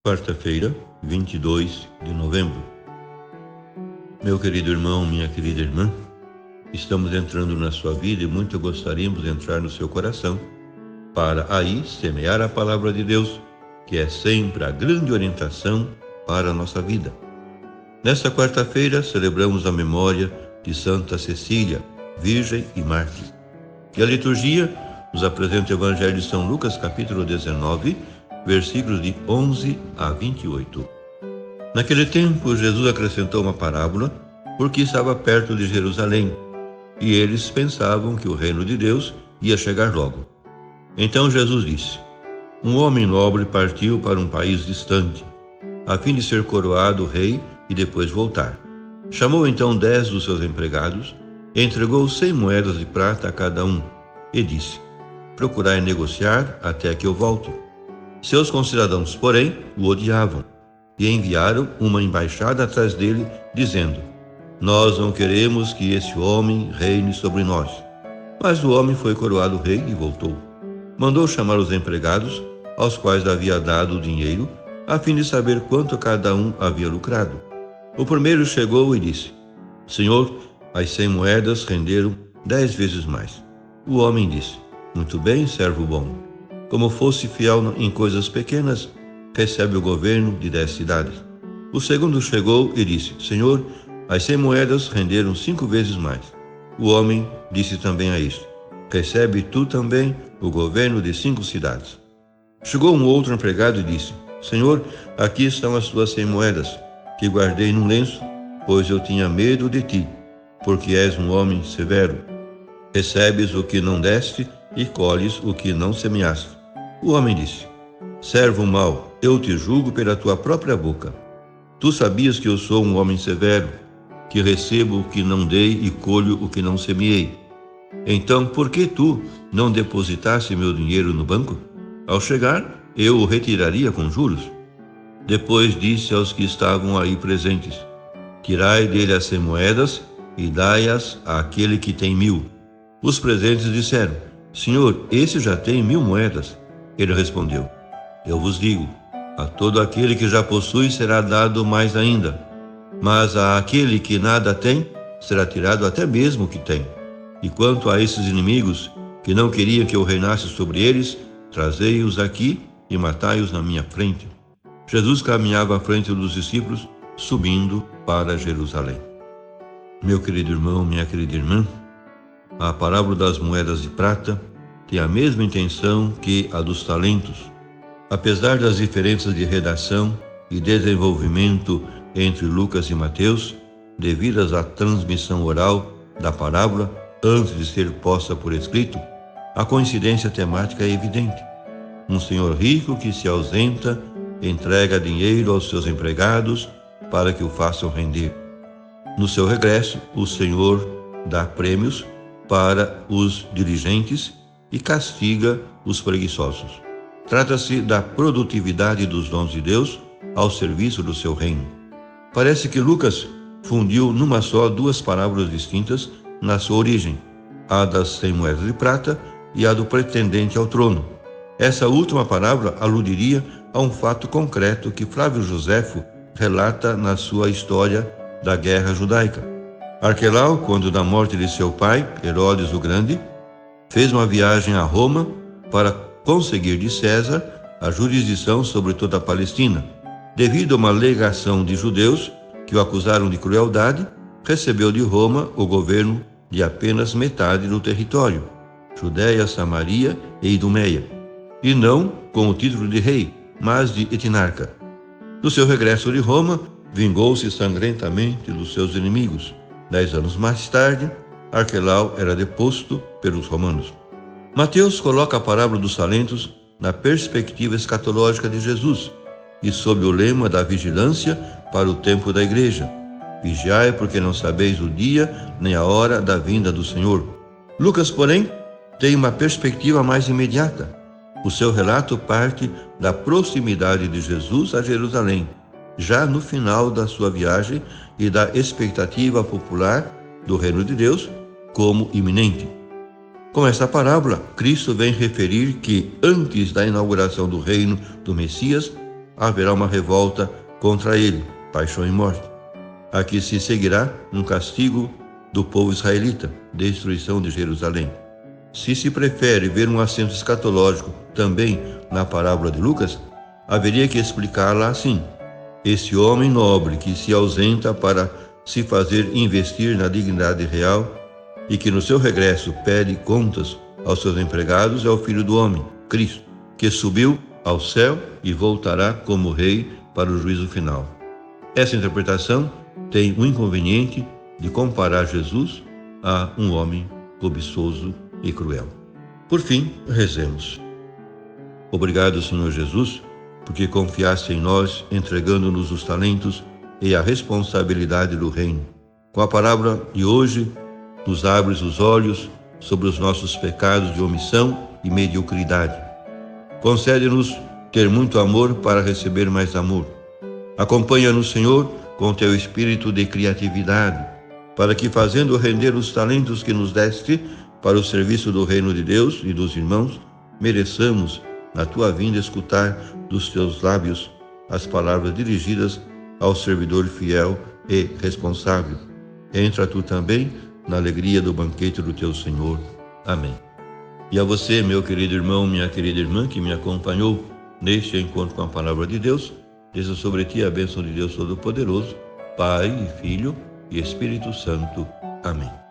Quarta-feira, 22 de novembro. Meu querido irmão, minha querida irmã, estamos entrando na sua vida e muito gostaríamos de entrar no seu coração para aí semear a palavra de Deus, que é sempre a grande orientação para a nossa vida. Nesta quarta-feira celebramos a memória de Santa Cecília, Virgem e Mártir. E a liturgia nos apresenta o Evangelho de São Lucas, capítulo 19, versículos de 11 a 28. Naquele tempo, Jesus acrescentou uma parábola, porque estava perto de Jerusalém, e eles pensavam que o reino de Deus ia chegar logo. Então Jesus disse: um homem nobre partiu para um país distante, a fim de ser coroado rei e depois voltar. Chamou então 10 dos seus empregados, entregou 100 moedas de prata a cada um, e disse: procurai negociar até que eu volte. Seus concidadãos, porém, o odiavam e enviaram uma embaixada atrás dele, dizendo: nós não queremos que esse homem reine sobre nós. Mas o homem foi coroado rei e voltou. Mandou chamar os empregados, aos quais havia dado o dinheiro, a fim de saber quanto cada um havia lucrado. O primeiro chegou e disse: Senhor, as 100 moedas renderam 10 vezes mais. O homem disse: muito bem, servo bom. Como fosse fiel em coisas pequenas, recebe o governo de 10 cidades. O segundo chegou e disse: Senhor, as 100 moedas renderam 5 vezes mais. O homem disse também a isto: recebe tu também o governo de 5 cidades. Chegou um outro empregado e disse: Senhor, aqui estão as tuas 100 moedas, que guardei num lenço, pois eu tinha medo de ti, porque és um homem severo. Recebes o que não deste e colhes o que não semeaste. O homem disse: servo mau, eu te julgo pela tua própria boca. Tu sabias que eu sou um homem severo, que recebo o que não dei e colho o que não semeei. Então, por que tu não depositaste meu dinheiro no banco? Ao chegar, eu o retiraria com juros. Depois disse aos que estavam aí presentes: tirai dele as 100 moedas e dai-as àquele que tem 1000. Os presentes disseram: Senhor, esse já tem 1000 moedas. Ele respondeu: eu vos digo, a todo aquele que já possui será dado mais ainda, mas àquele que nada tem, será tirado até mesmo o que tem. E quanto a esses inimigos, que não queriam que eu reinasse sobre eles, trazei-os aqui e matai-os na minha frente. Jesus caminhava à frente dos discípulos, subindo para Jerusalém. Meu querido irmão, minha querida irmã, a parábola das moedas de prata tem a mesma intenção que a dos talentos. Apesar das diferenças de redação e desenvolvimento entre Lucas e Mateus, devidas à transmissão oral da parábola antes de ser posta por escrito, a coincidência temática é evidente. Um senhor rico que se ausenta entrega dinheiro aos seus empregados para que o façam render. No seu regresso, o senhor dá prêmios para os diligentes e castiga os preguiçosos. Trata-se da produtividade dos dons de Deus ao serviço do seu reino. Parece que Lucas fundiu numa só 2 parábolas distintas na sua origem, a das 100 moedas de prata e a do pretendente ao trono. Essa última parábola aludiria a um fato concreto que Flávio Joséfo relata na sua história da guerra judaica. Arquelau, quando da morte de seu pai, Herodes o Grande, fez uma viagem a Roma para conseguir de César a jurisdição sobre toda a Palestina. Devido a uma alegação de judeus que o acusaram de crueldade, recebeu de Roma o governo de apenas metade do território, Judéia, Samaria e Idumeia, e não com o título de rei, mas de etnarca. No seu regresso de Roma, vingou-se sangrentamente dos seus inimigos. 10 anos mais tarde, Arquelau era deposto pelos romanos. Mateus coloca a parábola dos talentos na perspectiva escatológica de Jesus e sob o lema da vigilância para o tempo da igreja: vigiai, porque não sabeis o dia nem a hora da vinda do Senhor. Lucas, porém, tem uma perspectiva mais imediata. O seu relato parte da proximidade de Jesus a Jerusalém, já no final da sua viagem, e da expectativa popular do reino de Deus como iminente. Com esta parábola, Cristo vem referir que, antes da inauguração do reino do Messias, haverá uma revolta contra ele, paixão e morte. Aqui se seguirá um castigo do povo israelita, destruição de Jerusalém. Se se prefere ver um acento escatológico também na parábola de Lucas, haveria que explicá-la assim: esse homem nobre que se ausenta para se fazer investir na dignidade real e que no seu regresso pede contas aos seus empregados é o Filho do Homem, Cristo, que subiu ao céu e voltará como rei para o juízo final. Essa interpretação tem o inconveniente de comparar Jesus a um homem cobiçoso e cruel. Por fim, rezemos. Obrigado, Senhor Jesus, porque confiaste em nós, entregando-nos os talentos e a responsabilidade do reino. Com a palavra de hoje, nos abres os olhos sobre os nossos pecados de omissão e mediocridade. Concede-nos ter muito amor para receber mais amor. Acompanha-nos, Senhor, com teu espírito de criatividade, para que, fazendo render os talentos que nos deste para o serviço do reino de Deus e dos irmãos, mereçamos, na tua vinda, escutar dos teus lábios as palavras dirigidas ao servidor fiel e responsável. Entra tu também na alegria do banquete do teu Senhor. Amém. E a você, meu querido irmão, minha querida irmã, que me acompanhou neste encontro com a palavra de Deus, desça sobre ti a bênção de Deus Todo-Poderoso, Pai e Filho e Espírito Santo. Amém.